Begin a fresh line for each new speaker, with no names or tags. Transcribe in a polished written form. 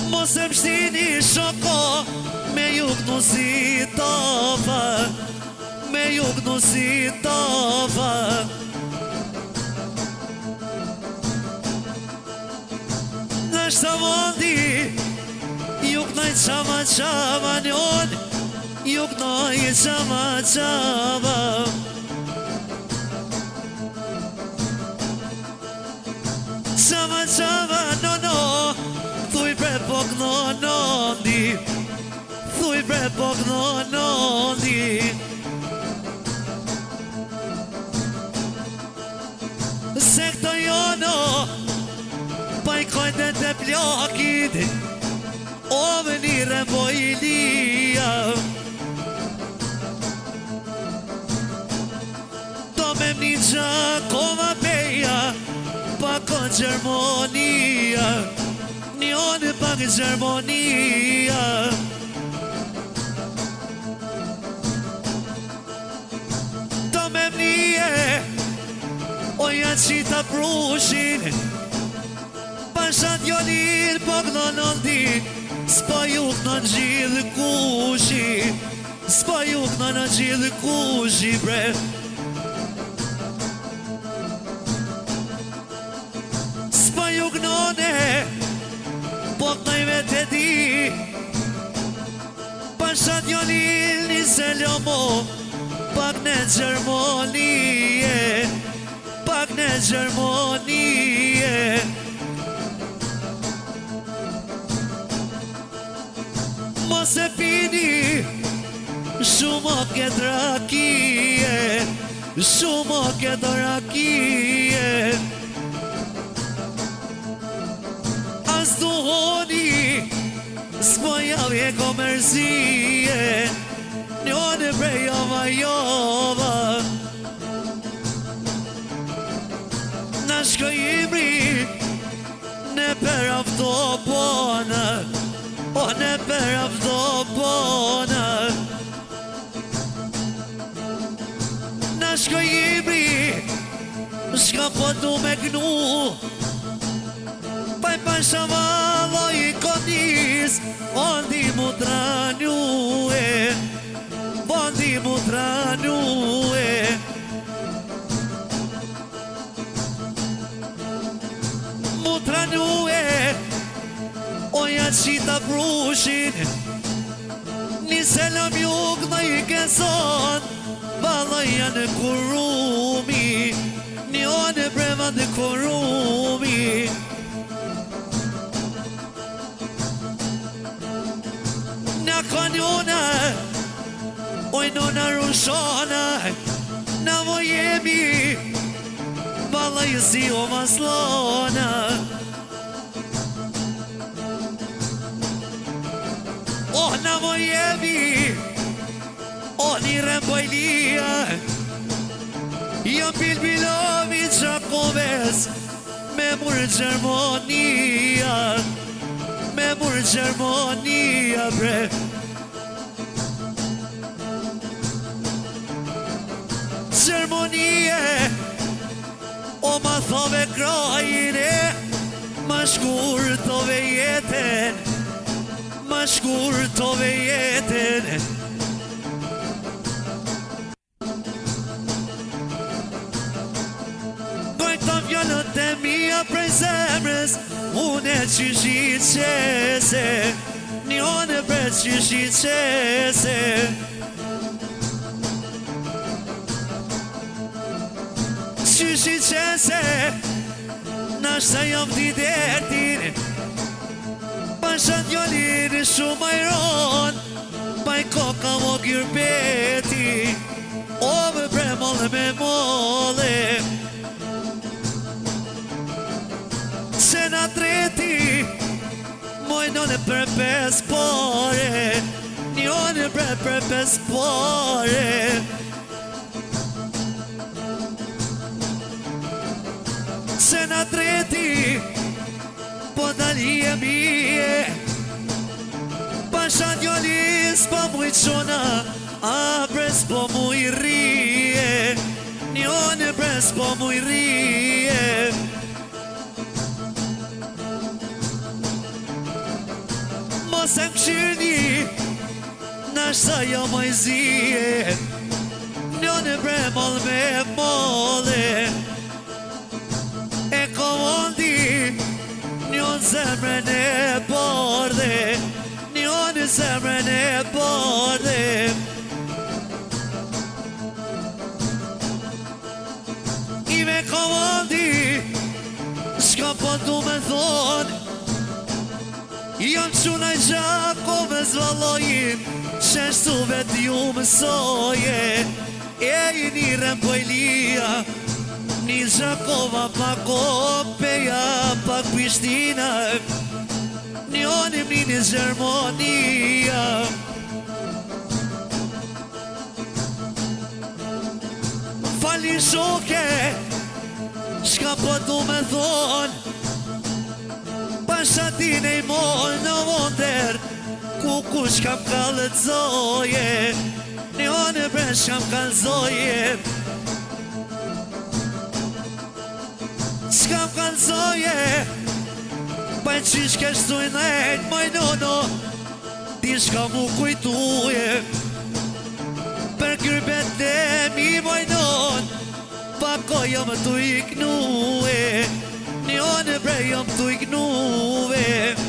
Mos e mshtini shoko me juk nusi tofa, me juk nusi tofa. Nështë mondi juk noj qama qama njon, juk noj qama qama. Qama qama no no, thuj bre pok no nondi, thuj bre pok no nondi. Se këto jono pa i kojnë të plakit, o venire vojlia. Do me mniqa koma peja, pa kon Gjermonia, njone pak Gjermonia. Do me mnije, o janë qita prushin, pashat jonin po këno nëndin, s'pa juk në gjithë kushi, s'pa juk në gjithë kushi bre. S'pa juk nëne, po kënajve të di, pashat jonin një selomo, pak në Gjermonie, pak në Gjermonie. Mos e pini shumë o këtë rakije, shumë o këtë rakije. As duhoni s'po javje komerzije, njone prej jova jova. Na shkojimri ne per avtobona, o ne per avtobona. Na shkojimri shka po du me gnu, pa i pasha valo i konis, ondi mu tranue, ondi mu tranue. Mu tranue, o ja qita prushin, një selam juk në i keson, valla janë kurumi, njone breva në kurumi. Na konjona, oj nona rushona, na vojemi, valla i si o maslona. O na vojemi, o një rembojlia, jam bilbilovi qakoves, me murë Gjermonia, me murë Gjermonia bre. Gjermonie, o ma thove krajine, ma shkurtove jeten, ma shkurtove jeten. Gojta fjallët e mija prej zemrës, une qyshi qese, njone bre qyshi qese. Qyshi qese, nashta jam t'i dertin, pashat jolin shumë ajron, pa i koka mo gjyrbeti, o me bre molle me molle. Se na treti, moj none për pes pare, njone bre për pes pare. Se na treti, po dalije mije, pashat jolis pa muj qona, a bres po muj rije, njone bres po muj rije. se më këshirni Nashta jo moj zije Njone bre moll me molle E komondi Njone zemrën e bordhe Njone zemrën e bordhe I me komondi Shka po du me thonë Jam quna i Gjakove zvallojim Sheshtu vet ju mësoje E i nirën pojlia Një Gjakova pa Kopeja pa Prishtina Njonim një Gjermonia Fali shoke Shka po du me thonë Pashatin e i mollë në vonder Ku kush kam kalëzoje Njone bre shkam kalëzoje Shkam kalëzoje Pa e qish keshtu i nejt Moj nono Ti shka mu kujtuje Për kyrbet e mi moj non Pa ko jam të iknue Njone bre jam të iknuve